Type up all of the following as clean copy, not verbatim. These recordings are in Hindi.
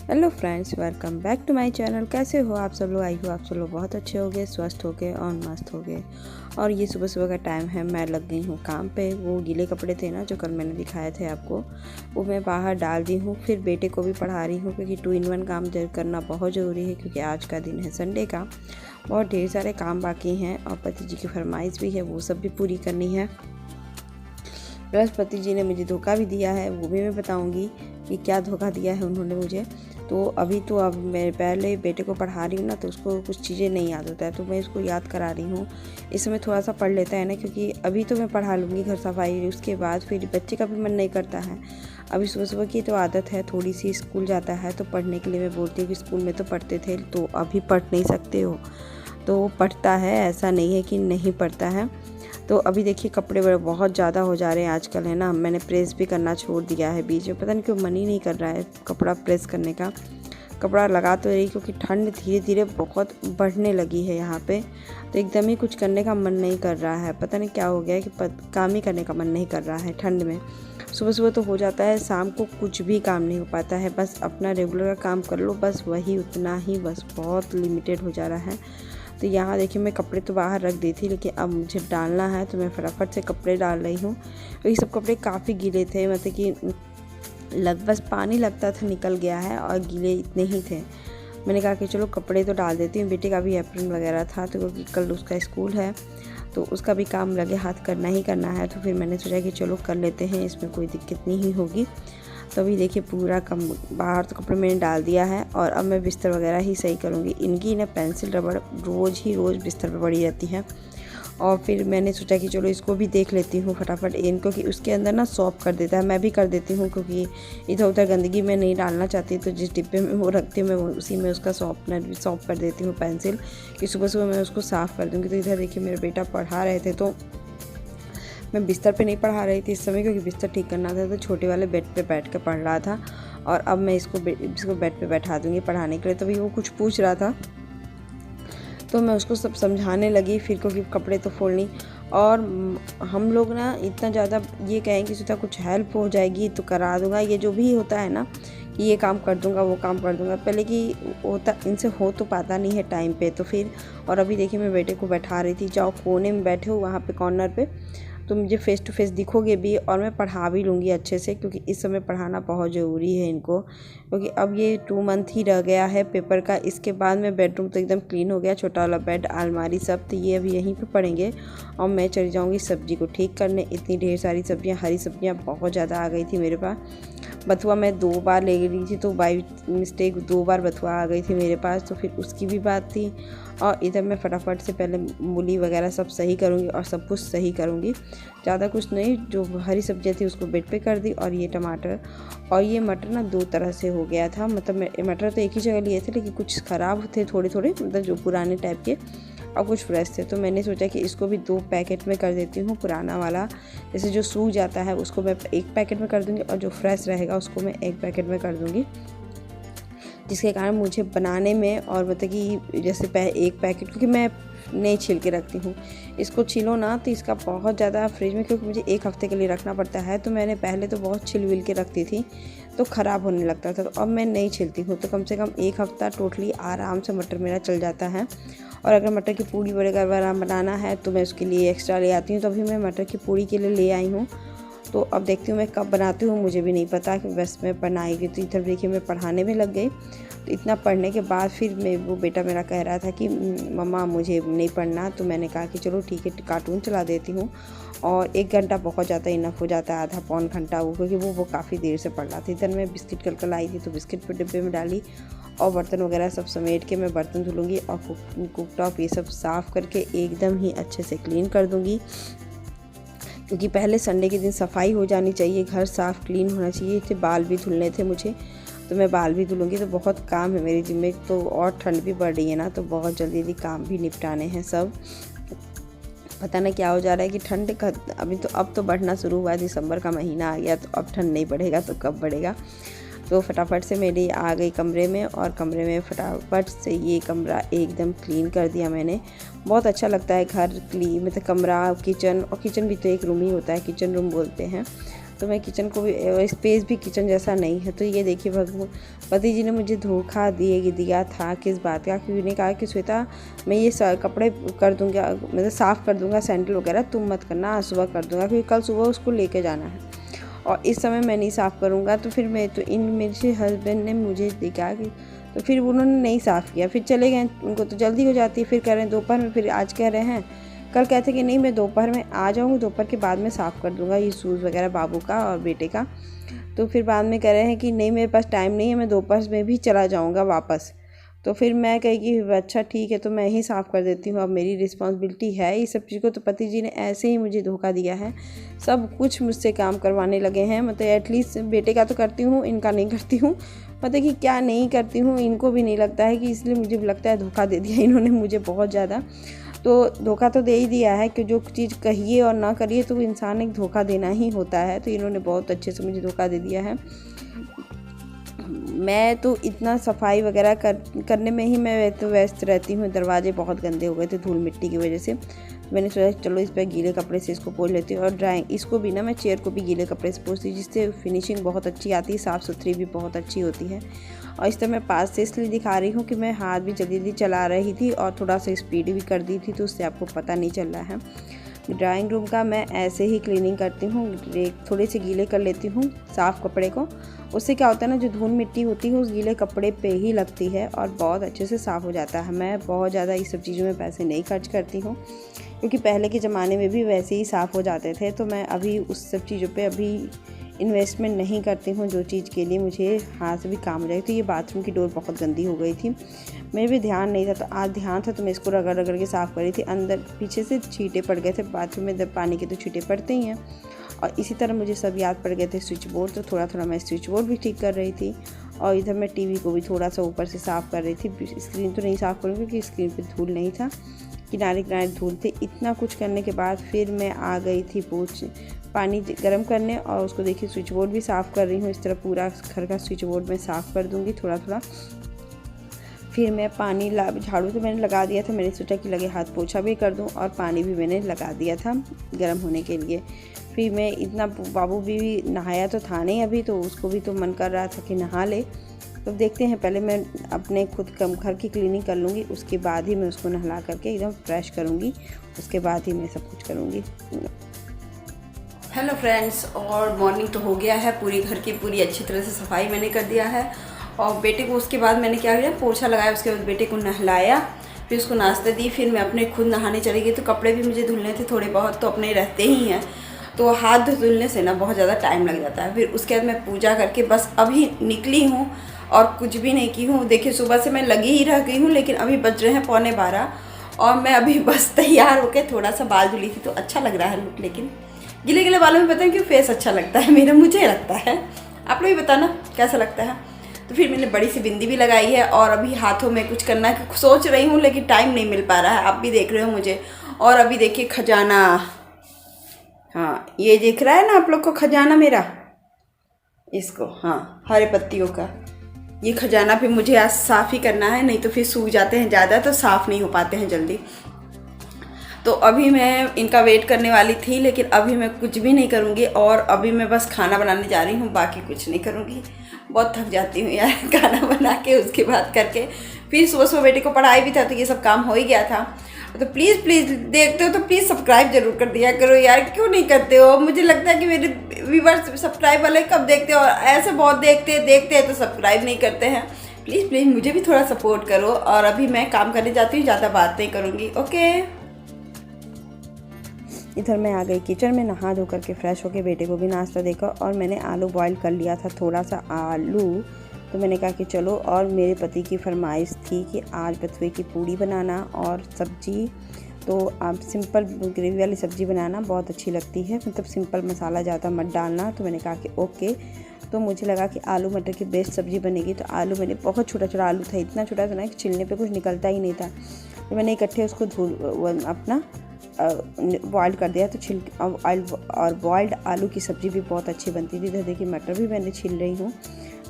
Hello friends, welcome back to my channel. कैसे हो आप सब लोग? आई हो आप सब लोग बहुत अच्छे हो गए, स्वस्थ हो गए और मस्त हो गए। और ये सुबह सुबह का टाइम है, मैं लग गई हूँ काम पे। वो गीले कपड़े थे ना जो कल मैंने दिखाए थे आपको, वो मैं बाहर डाल दी हूँ। फिर बेटे को भी पढ़ा रही हूँ क्योंकि 2 in 1 काम करना बहुत ज़रूरी है, क्योंकि आज का दिन है संडे का। बहुत ढेर सारे काम बाकी हैं और पति जी की फरमाइश भी है, वो सब भी पूरी करनी है। बृहस्पति जी ने मुझे धोखा भी दिया है, वो भी मैं बताऊंगी कि क्या धोखा दिया है उन्होंने मुझे। तो अब मैं पहले बेटे को पढ़ा रही हूँ ना, तो उसको कुछ चीज़ें नहीं याद होता है, तो मैं इसको याद करा रही हूँ। इस समय थोड़ा सा पढ़ लेता है ना, क्योंकि अभी तो मैं पढ़ा लूँगी घर सफाई, उसके बाद फिर बच्चे का भी मन नहीं करता है। अभी सुबह सुबह की तो आदत है थोड़ी सी, स्कूल जाता है तो पढ़ने के लिए मैं बोलती हूँ कि स्कूल में तो पढ़ते थे, तो अभी पढ़ नहीं सकते हो। तो वो पढ़ता है, ऐसा नहीं है कि नहीं पढ़ता है। तो अभी देखिए कपड़े बड़े बहुत ज़्यादा हो जा रहे हैं आजकल, है ना। मैंने प्रेस भी करना छोड़ दिया है बीच में, पता नहीं क्यों मन ही नहीं कर रहा है कपड़ा प्रेस करने का। कपड़ा लगा तो रही, क्योंकि ठंड धीरे धीरे बहुत बढ़ने लगी है यहाँ पे, तो एकदम ही कुछ करने का मन नहीं कर रहा है। पता नहीं क्या हो गया है कि काम ही करने का मन नहीं कर रहा है ठंड में। सुबह सुबह तो हो जाता है, शाम को कुछ भी काम नहीं हो पाता है। बस अपना रेगुलर का काम कर लो, बस वही उतना ही, बस बहुत लिमिटेड हो जा रहा है। तो यहाँ देखिए मैं कपड़े तो बाहर रख दी थी, लेकिन अब मुझे डालना है तो मैं फटाफट से कपड़े डाल रही हूँ। तो ये सब कपड़े काफ़ी गीले थे, मतलब कि बस पानी लगता था निकल गया है, और गीले इतने ही थे। मैंने कहा कि चलो कपड़े तो डाल देती हूँ। बेटे का भी एप्रन वगैरह था, तो क्योंकि कल उसका स्कूल है तो उसका भी काम लगे हाथ करना ही करना है, तो फिर मैंने सोचा कि चलो कर लेते हैं, इसमें कोई दिक्कत नहीं होगी। तो अभी देखिए पूरा बाहर तो कपड़े मैंने डाल दिया है, और अब मैं बिस्तर वगैरह ही सही करूँगी। इनकी ना पेंसिल रबड़ रोज़ बिस्तर पर पड़ी रहती है। और फिर मैंने सोचा कि चलो इसको भी देख लेती हूँ फटाफट इनको, कि उसके अंदर ना सॉप कर देता है। मैं भी कर देती हूँ, क्योंकि इधर उधर गंदगी में नहीं डालना चाहती, तो जिस डिब्बे में वो रखती हूँ मैं उसी में उसका सॉप कर देती हूँ पेंसिल, कि सुबह सुबह मैं उसको साफ़ कर दूँगी। तो इधर देखिए मेरे बेटा पढ़ा रहे थे, तो मैं बिस्तर पे नहीं पढ़ा रही थी इस समय, क्योंकि बिस्तर ठीक करना था, तो छोटे वाले बेड पे बैठ कर पढ़ रहा था। और अब मैं इसको बेड पे बैठा दूँगी पढ़ाने के लिए। तभी वो कुछ पूछ रहा था, तो मैं उसको सब समझाने लगी फिर, क्योंकि कपड़े तो फोड़नी। और हम लोग ना इतना ज़्यादा ये कहें कि सीधा कुछ हेल्प हो जाएगी तो करा दूँगा, ये जो भी होता है ना कि ये काम कर दूँगा वो काम कर दूँगा, पहले कि होता इनसे हो तो पाता नहीं है टाइम पे, तो फिर। और अभी देखिए मैं बेटे को बैठा रही थी, जाओ कोने में बैठे हो वहाँ पे कॉर्नर पे, तो मुझे फ़ेस टू फेस दिखोगे भी, और मैं पढ़ा भी लूँगी अच्छे से, क्योंकि इस समय पढ़ाना बहुत ज़रूरी है इनको। क्योंकि अब ये 2 मंथ ही रह गया है पेपर का, इसके बाद में बेडरूम तो एकदम क्लीन हो गया, छोटा वाला बेड, अलमारी सब, तो ये अभी यहीं पे पढ़ेंगे। और मैं चली जाऊँगी सब्ज़ी को ठीक करने। इतनी ढेर सारी सब्ज़ियाँ, हरी सब्ज़ियाँ बहुत ज़्यादा आ गई थी मेरे पास। बथुआ मैं 2 बार ले गई थी, तो बाई मिस्टेक 2 बार बथुआ आ गई थी मेरे पास, तो फिर उसकी भी बात थी। और इधर मैं फटाफट से पहले मूली वगैरह सब सही करूँगी, और सब कुछ सही करूँगी, ज़्यादा कुछ नहीं। जो हरी सब्जियाँ थी उसको बेड पे कर दी। और ये टमाटर और ये मटर ना 2 तरह से हो गया था, मतलब मटर तो एक ही जगह लिए थे, लेकिन कुछ ख़राब थे थोड़े थोड़े, मतलब जो पुराने टाइप के, और कुछ फ्रेश थे। तो मैंने सोचा कि इसको भी 2 पैकेट में कर देती हूँ। पुराना वाला जैसे जो सूख जाता है उसको मैं 1 पैकेट में कर दूँगी, और जो फ्रेश रहेगा उसको मैं 1 पैकेट में कर दूँगी, जिसके कारण मुझे बनाने में, और मतलब कि जैसे 1 पैकेट, क्योंकि मैं नहीं छील के रखती हूँ इसको। छीलो ना तो इसका बहुत ज़्यादा फ्रिज में, क्योंकि मुझे 1 हफ़्ते के लिए रखना पड़ता है, तो मैंने पहले तो बहुत छिल विल के रखती थी तो ख़राब होने लगता था, तो अब मैं नहीं छिलती हूँ, तो कम से कम 1 हफ़्ता टोटली आराम से मटर मेरा चल जाता है। और अगर मटर की पूड़ी वगैरह बनाना है तो मैं उसके लिए एक्स्ट्रा ले आती हूँ, तो अभी मैं मटर की पूड़ी के लिए ले आई हूँ। तो अब देखती हूँ मैं कब बनाती हूँ, मुझे भी नहीं पता, कि बस मैं बनाएगी। तो इधर देखिए मैं पढ़ाने में लग गई। तो इतना पढ़ने के बाद फिर वो बेटा मेरा कह रहा था कि मम्मा मुझे नहीं पढ़ना, तो मैंने कहा कि चलो ठीक है कार्टून चला देती हूँ। और 1 घंटा बहुत ज़्यादा इनफ हो जाता है, आधा पौन घंटा वो, क्योंकि वो काफ़ी देर से पढ़ रहा था। इधर मैं बिस्किट कल आई थी, तो बिस्किट पर डिब्बे में डाली, और बर्तन वगैरह सब समेट के मैं बर्तन धुलूँगी, और कुक टॉप ये सब साफ़ करके एकदम ही अच्छे से क्लीन कर दूँगी, क्योंकि पहले संडे के दिन सफाई हो जानी चाहिए, घर साफ़ क्लीन होना चाहिए थे। बाल भी धुलने थे मुझे, तो मैं बाल भी धुलूँगी। तो बहुत काम है मेरी जिम्मे, तो और ठंड भी बढ़ रही है ना, तो बहुत जल्दी काम भी निपटाने हैं सब। पता नहीं क्या हो जा रहा है कि ठंड का अभी तो अब तो बढ़ना शुरू हुआ है, दिसंबर का महीना आ गया, तो अब ठंड नहीं बढ़ेगा तो कब बढ़ेगा। तो फटाफट से मेरी आ गई कमरे में, और कमरे में फटाफट से ये कमरा एकदम क्लीन कर दिया मैंने। बहुत अच्छा लगता है घर क्लीन, मतलब कमरा, किचन, और किचन भी तो एक रूम ही होता है, किचन रूम बोलते हैं। तो मैं किचन को भी, स्पेस भी किचन जैसा नहीं है। तो ये देखिए पति जी ने मुझे धोखा दिया था किस बात का, क्योंकि उन्होंने कहा कि श्वेता मैं ये कपड़े कर दूँगा, मतलब साफ़ कर दूँगा, सैंडल वगैरह तुम मत करना, आज सुबह कर दूँगा, क्योंकि कल सुबह उसको लेके जाना है और इस समय मैं नहीं साफ़ करूँगा। तो फिर मेरे हस्बैंड ने मुझे देखा कि, तो फिर उन्होंने नहीं साफ़ किया, फिर चले गए। उनको तो जल्दी हो जाती है, फिर कह रहे हैं दोपहर में, फिर आज कह रहे हैं, कल कहते कि नहीं मैं दोपहर में आ जाऊँगी, दोपहर के बाद में साफ़ कर दूँगा ये शूज़ वगैरह बाबू का और बेटे का। तो फिर बाद में कह रहे हैं कि नहीं मेरे पास टाइम नहीं है, मैं दोपहर में भी चला जाऊँगा वापस। तो फिर मैं कही कि अच्छा ठीक है, तो मैं ही साफ़ कर देती हूँ, अब मेरी रिस्पॉन्सिबिलिटी है ये सब चीज़ को। तो पति जी ने ऐसे ही मुझे धोखा दिया है, सब कुछ मुझसे काम करवाने लगे हैं। मतलब एटलीस्ट बेटे का तो करती हूँ, इनका नहीं करती हूँ। मतलब कि क्या नहीं करती हूँ, इनको भी नहीं लगता है कि, इसलिए मुझे लगता है धोखा दे दिया इन्होंने मुझे बहुत ज़्यादा। तो धोखा तो दे ही दिया है कि जो चीज़ कहिए और ना करिए तो इंसान एक धोखा देना ही होता है। तो इन्होंने बहुत अच्छे से मुझे धोखा दे दिया है। मैं तो इतना सफाई वगैरह करने में ही मैं तो व्यस्त रहती हूँ। दरवाजे बहुत गंदे हो गए थे धूल मिट्टी की वजह से। मैंने सोचा चलो इस पर गीले कपड़े से इसको पोंछ लेती हूँ, और ड्राइंग इसको भी ना मैं चेयर को भी गीले कपड़े से पोंछती हूँ, जिससे फिनिशिंग बहुत अच्छी आती है, साफ़ सुथरी भी बहुत अच्छी होती है। और इस तरह मैं पास से इसलिए दिखा रही हूँ कि मैं हाथ भी जल्दी जल्दी चला रही थी और थोड़ा सा स्पीड भी कर दी थी, तो उससे आपको पता नहीं चल रहा है। ड्राइंग रूम का मैं ऐसे ही क्लीनिंग करती हूँ, थोड़े से गीले कर लेती हूँ साफ़ कपड़े को। उससे क्या होता है ना, जो धूल मिट्टी होती है उस गीले कपड़े पे ही लगती है और बहुत अच्छे से साफ़ हो जाता है। मैं बहुत ज़्यादा इस सब चीज़ों में पैसे नहीं खर्च करती हूँ, क्योंकि पहले के ज़माने में भी वैसे ही साफ़ हो जाते थे। तो मैं अभी उस सब चीज़ों पे अभी इन्वेस्टमेंट नहीं करती हूँ, जो चीज़ के लिए मुझे हाथ से भी काम हो जाएगी। तो ये बाथरूम की डोर बहुत गंदी हो गई थी, मेरे भी ध्यान नहीं था, तो आज ध्यान था तो मैं इसको रगड़ रगड़ के साफ़ कर रही थी। अंदर पीछे से छींटे पड़ गए थे, बाथरूम में जब पानी के तो छींटे पड़ते ही हैं। और इसी तरह मुझे सब याद पड़ गए थे स्विच बोर्ड, तो थोड़ा थोड़ा मैं स्विच बोर्ड भी ठीक कर रही थी। और इधर मैं टीवी को भी थोड़ा सा ऊपर से साफ़ कर रही थी। स्क्रीन तो नहीं साफ़ करूँगी क्योंकि स्क्रीन पे धूल नहीं था, किनारे किनारे धूल थे। इतना कुछ करने के बाद फिर मैं आ गई थी पानी गर्म करने, और उसको देखिए स्विच बोर्ड भी साफ़ कर रही हूँ। इस तरह पूरा घर का स्विच बोर्ड मैं साफ़ कर दूँगी थोड़ा थोड़ा। फिर मैं पानी झाड़ू तो मैंने लगा दिया था, मैंने सोचा कि लगे हाथ पोछा भी कर दूं, और पानी भी मैंने लगा दिया था गर्म होने के लिए। फिर मैं इतना, बाबू भी नहाया तो था नहीं अभी, तो उसको भी तो मन कर रहा था कि नहा ले। तो देखते हैं, पहले मैं अपने खुद घर की क्लीनिंग कर लूँगी, उसके बाद ही मैं उसको नहला करके एकदम फ्रेश करूँगी, उसके बाद ही मैं सब कुछ करूँगी। हेलो फ्रेंड्स, और मॉर्निंग तो हो गया है, पूरी घर की पूरी अच्छी तरह से सफाई मैंने कर दिया है। और बेटे को उसके बाद मैंने क्या किया, पोछा लगाया, उसके बाद बेटे को नहलाया, फिर उसको नाश्ता दी, फिर मैं अपने खुद नहाने चली गई। तो कपड़े भी मुझे धुलने थे थोड़े बहुत, तो अपने रहते ही हैं, तो हाथ धुलने से ना बहुत ज़्यादा टाइम लग जाता है। फिर उसके बाद मैं पूजा करके बस अभी निकली हूँ और कुछ भी नहीं की हूँ। देखिए सुबह से मैं लगी ही रह गई हूँ, लेकिन अभी बज रहे हैं 11:15 और मैं अभी बस तैयार होकर थोड़ा सा बाल धुली थी, तो अच्छा लग रहा है लुक। लेकिन गिले गिले बालों में पता है क्यों फेस अच्छा लगता है मेरा, मुझे लगता है, आप लोग भी बताना कैसा लगता है। तो फिर मैंने बड़ी सी बिंदी भी लगाई है, और अभी हाथों में कुछ करना सोच रही हूँ, लेकिन टाइम नहीं मिल पा रहा है, आप भी देख रहे हो मुझे। और अभी देखिए खजाना, हाँ ये दिख रहा है ना आप लोग को खजाना मेरा, इसको, हाँ हरे पत्तियों का ये खजाना भी मुझे आज साफ़ ही करना है, नहीं तो फिर सूख जाते हैं ज़्यादा, तो साफ़ नहीं हो पाते हैं जल्दी। तो अभी मैं इनका वेट करने वाली थी, लेकिन अभी मैं कुछ भी नहीं करूँगी, और अभी मैं बस खाना बनाने जा रही हूँ, बाकी कुछ नहीं करूँगी। बहुत थक जाती हूँ यार खाना बना के, उसके बाद करके फिर सुबह सुबह बेटे को पढ़ाई भी था, तो ये सब काम हो ही गया था। तो प्लीज़ देखते हो तो प्लीज़ सब्सक्राइब जरूर कर दिया करो यार, क्यों नहीं करते हो। मुझे लगता है कि मेरे व्यूवर्स सब्सक्राइब वाले कब देखते हो, और ऐसे बहुत देखते हैं तो सब्सक्राइब नहीं करते हैं। प्लीज़ मुझे भी थोड़ा सपोर्ट करो। और अभी मैं काम करने जाती हूँ, ज़्यादा बात नहीं करूँगी, ओके। इधर मैं आ गई किचन में, नहा धो करके फ्रेश होके बेटे को भी नाश्ता देकर, और मैंने आलू बॉईल कर लिया था, थोड़ा सा आलू। तो मैंने कहा कि चलो, और मेरे पति की फरमाइश थी कि आज बथुए की पूड़ी बनाना और सब्जी, तो आप सिंपल ग्रेवी वाली सब्ज़ी बनाना बहुत अच्छी लगती है, मतलब सिंपल मसाला ज़्यादा मत डालना। तो मैंने कहा कि ओके। तो मुझे लगा कि आलू मटर की बेस्ट सब्ज़ी बनेगी। तो आलू मैंने बहुत छोटा छोटा आलू था, इतना छोटा था ना कि छिलने पे कुछ निकलता ही नहीं था, तो मैंने इकट्ठे उसको अपना बॉइल्ड कर दिया। तो और बॉइल्ड आलू की सब्ज़ी भी बहुत अच्छी बनती थी। इधर देखिए मटर भी मैंने छील रही हूँ,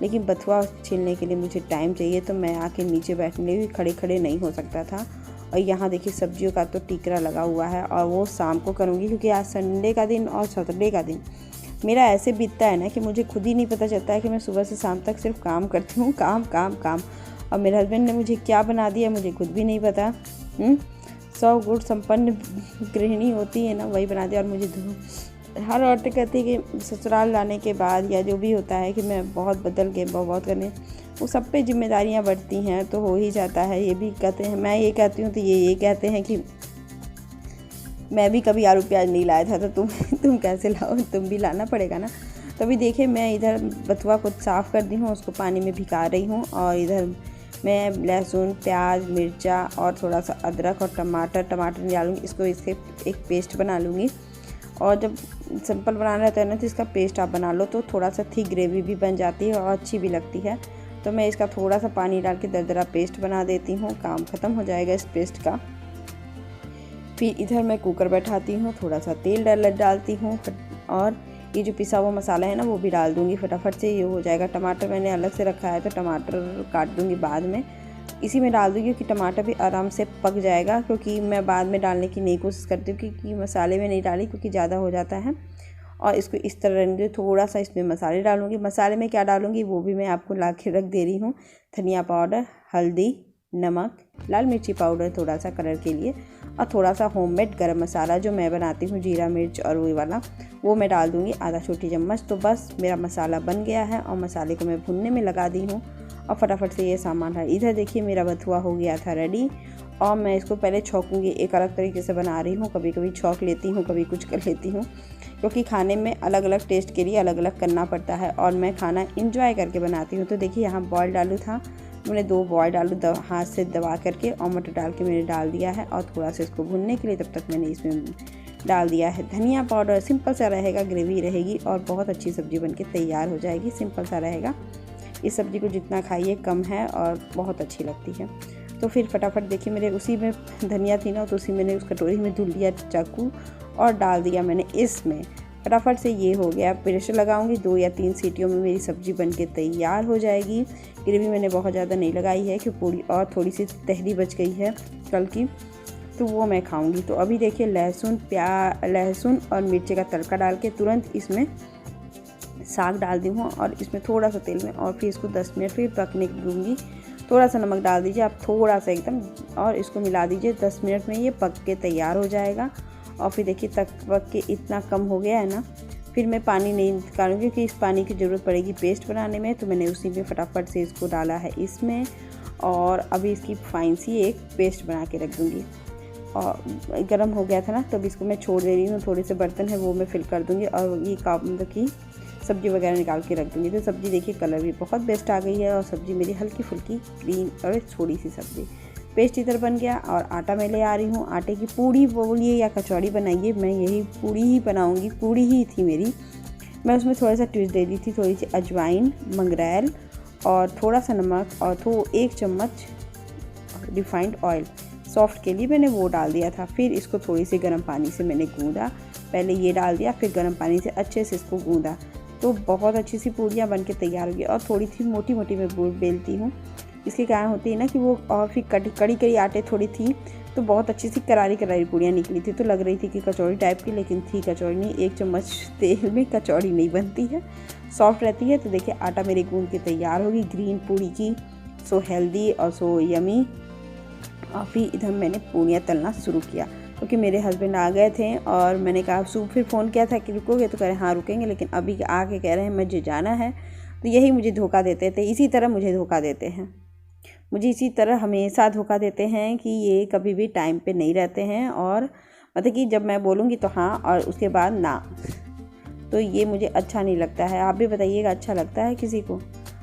लेकिन बथुआ छीलने के लिए मुझे टाइम चाहिए, तो मैं आके नीचे बैठने भी खड़े नहीं हो सकता था। और यहाँ देखिए सब्जियों का तो टिकरा लगा हुआ है, और वो शाम को करूँगी, क्योंकि आज संडे का दिन और सैटरडे का दिन, मेरा ऐसे बीतता है ना कि मुझे खुद ही नहीं पता चलता है कि मैं सुबह से शाम तक सिर्फ काम करती हूँ, काम काम काम। और मेरे हस्बैंड ने मुझे क्या बना दिया मुझे खुद भी नहीं पता। 100 गुण संपन्न गृहिणी होती है ना, वही बना दिया। और मुझे हर औरतें कहती है कि ससुराल लाने के बाद या जो भी होता है कि मैं बहुत बदल के बहुत करने, वो सब पे जिम्मेदारियाँ बढ़ती हैं तो हो ही जाता है। ये भी कहते हैं, मैं ये कहती हूँ तो ये कहते हैं कि मैं भी कभी आलू प्याज नहीं लाया था तो तुम कैसे लाओ, तुम भी लाना पड़ेगा ना। तो अभी देखिए मैं इधर बथुआ को साफ़ कर दी हूँ, उसको पानी में भिगा रही हूँ। और इधर मैं लहसुन, प्याज, मिर्चा और थोड़ा सा अदरक और टमाटर नहीं डालूँगी, इसको इसके एक पेस्ट बना लूँगी। और जब सिंपल बनाना रहता है ना तो इसका पेस्ट आप बना लो तो थोड़ा सा थिक ग्रेवी भी बन जाती है और अच्छी भी लगती है। तो मैं इसका थोड़ा सा पानी डाल के दरदरा पेस्ट बना देती हूँ, काम ख़त्म हो जाएगा इस पेस्ट का। फिर इधर मैं कुकर बैठाती हूँ, थोड़ा सा तेल डालती हूँ और ये जो पिसा हुआ मसाला है ना वो भी डाल दूँगी, फटाफट से ये हो जाएगा। टमाटर मैंने अलग से रखा है तो टमाटर काट दूँगी बाद में, इसी में डाल दूँगी क्योंकि टमाटर भी आराम से पक जाएगा। क्योंकि मैं बाद में डालने की नहीं कोशिश करती हूँ क्योंकि मसाले में नहीं डाली क्योंकि ज़्यादा हो जाता है। और इसको इस तरह रहने दे, थोड़ा सा इसमें मसाले डालूँगी। मसाले में क्या डालूँगी वो भी मैं आपको ला के रख दे रही हूँ। धनिया पाउडर, हल्दी, नमक, लाल मिर्ची पाउडर थोड़ा सा कलर के लिए, और थोड़ा सा होममेड गरम मसाला जो मैं बनाती हूँ, जीरा मिर्च और वही वाला, वो मैं डाल दूँगी आधा छोटी चम्मच। तो बस मेरा मसाला बन गया है और मसाले को मैं भुनने में लगा दी हूँ और फटाफट से ये सामान है। इधर देखिए मेरा बथुआ हो गया था रेडी और मैं इसको पहले छौंकूँगी। एक अलग तरीके से बना रही हूँ, कभी कभी छौंक लेती हूँ, कभी कुछ कर लेती हूँ क्योंकि खाने में अलग अलग टेस्ट के लिए अलग अलग करना पड़ता है और मैं खाना इंजॉय करके बनाती हूँ। तो देखिए यहाँ बॉइल्ड आलू था, मैंने 2 बॉइल्ड आलू हाथ से दबा करके और मटर डाल के मैंने डाल दिया है और थोड़ा सा इसको भुनने के लिए तब तक मैंने इसमें डाल दिया है धनिया पाउडर। सिंपल सा रहेगा, ग्रेवी रहेगी और बहुत अच्छी सब्ज़ी बनके तैयार हो जाएगी। सिंपल सा रहेगा, इस सब्ज़ी को जितना खाइए कम है और बहुत अच्छी लगती है। तो फिर फटाफट देखिए मेरे उसी में धनिया थी ना तो उसी मैंने उस कटोरी में धुल लिया चाकू और डाल दिया मैंने इसमें। फटाफट से ये हो गया, प्रेशर लगाऊंगी, 2 या 3 सीटियों में मेरी सब्ज़ी बनके तैयार हो जाएगी। ग्रेवी मैंने बहुत ज़्यादा नहीं लगाई है कि पूरी और थोड़ी सी तहरी बच गई है कल की, तो वो मैं खाऊंगी। तो अभी देखिए लहसुन और मिर्ची का तड़का डाल के तुरंत इसमें साग डाल दी हूँ और इसमें थोड़ा सा तेल में और फिर इसको 10 मिनट फिर पकने दूँगी। थोड़ा सा नमक डाल दीजिए आप, थोड़ा सा एकदम, और इसको मिला दीजिए। 10 मिनट में ये पक के तैयार हो जाएगा। और फिर देखिए तक पक के इतना कम हो गया है ना, फिर मैं पानी नहीं निकालूंगी क्योंकि इस पानी की ज़रूरत पड़ेगी पेस्ट बनाने में। तो मैंने उसी में फटाफट से इसको डाला है इसमें और अभी इसकी फाइन सी एक पेस्ट बना के रख दूँगी। और गर्म हो गया था ना तो अभी इसको मैं छोड़ दे रही हूँ, थोड़े से बर्तन है वो मैं फिल कर दूँगी और ये मतलब की सब्ज़ी वगैरह निकाल के रख दूँगी। तो सब्ज़ी देखिए कलर भी बहुत बेस्ट आ गई है और सब्ज़ी मेरी हल्की फुल्की ग्रीन और थोड़ी सी सब्ज़ी। पेस्ट इधर बन गया और आटा मैं ले आ रही हूँ। आटे की पूड़ी बोलिए या कचौड़ी बनाइए, मैं यही पूड़ी ही बनाऊँगी, पूड़ी ही थी मेरी। मैं उसमें थोड़ा सा ट्विस्ट दे दी थी, थोड़ी सी अजवाइन, मंगरेल और थोड़ा सा नमक और 1 चम्मच रिफाइंड ऑयल सॉफ्ट के लिए मैंने वो डाल दिया था। फिर इसको थोड़ी सी गर्म पानी से मैंने गूँधा, पहले ये डाल दिया फिर गर्म पानी से अच्छे से इसको गूँधा। तो बहुत अच्छी सी पूड़ियाँ बन के तैयार हो गई और थोड़ी सी मोटी मोटी मैं बेलती हूँ। इसके कारण होती है ना कि वो, और फिर कड़ी आटे थोड़ी थी तो बहुत अच्छी सी करारी पूड़ियाँ निकली थी। तो लग रही थी कि कचौड़ी टाइप की, लेकिन थी कचौड़ी नहीं। 1 चम्मच तेल में कचौड़ी नहीं बनती है, सॉफ्ट रहती है। तो देखिए आटा मेरी गूँध के तैयार होगी ग्रीन पूड़ी की, सो हेल्दी और सो यमी। और फिर इधर मैंने पूड़ियाँ तलना शुरू किया क्योंकि मेरे हस्बैंड आ गए थे और मैंने कहा फिर फ़ोन किया था कि रुकोगे, तो कह रहे हाँ रुकेंगे, लेकिन अभी आके कह रहे हैं मुझे जाना है। तो यही मुझे धोखा देते थे, इसी तरह मुझे धोखा देते हैं, मुझे इसी तरह हमेशा धोखा देते हैं कि ये कभी भी टाइम पे नहीं रहते हैं और मतलब कि जब मैं बोलूँगी तो हाँ और उसके बाद ना, तो ये मुझे अच्छा नहीं लगता है। आप भी बताइएगा अच्छा लगता है किसी को?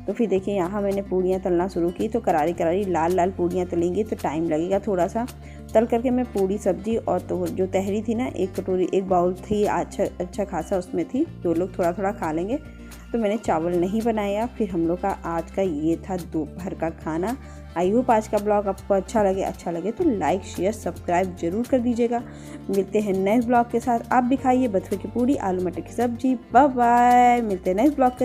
तो फिर देखिए यहाँ मैंने पूड़ियाँ तलना शुरू की। तो करारी लाल पूड़ियाँ तलेंगी तो टाइम लगेगा थोड़ा सा। तल करके मैं पूड़ी सब्जी और तो जो तहरी थी ना, एक बाउल थी अच्छा खासा उसमें थी, 2 लोग थोड़ा थोड़ा खा लेंगे। तो मैंने चावल नहीं बनाया। फिर हम लोग का आज का ये था दोपहर का खाना। आई होप आज का ब्लॉग आपको अच्छा लगे तो लाइक शेयर सब्सक्राइब जरूर कर दीजिएगा। मिलते हैं नेक्स्ट ब्लॉग के साथ। आप भी खाइए बथुए की पूड़ी, आलू मटर की सब्जी। बाय बाय, मिलते हैं नेक्स्ट ब्लॉग के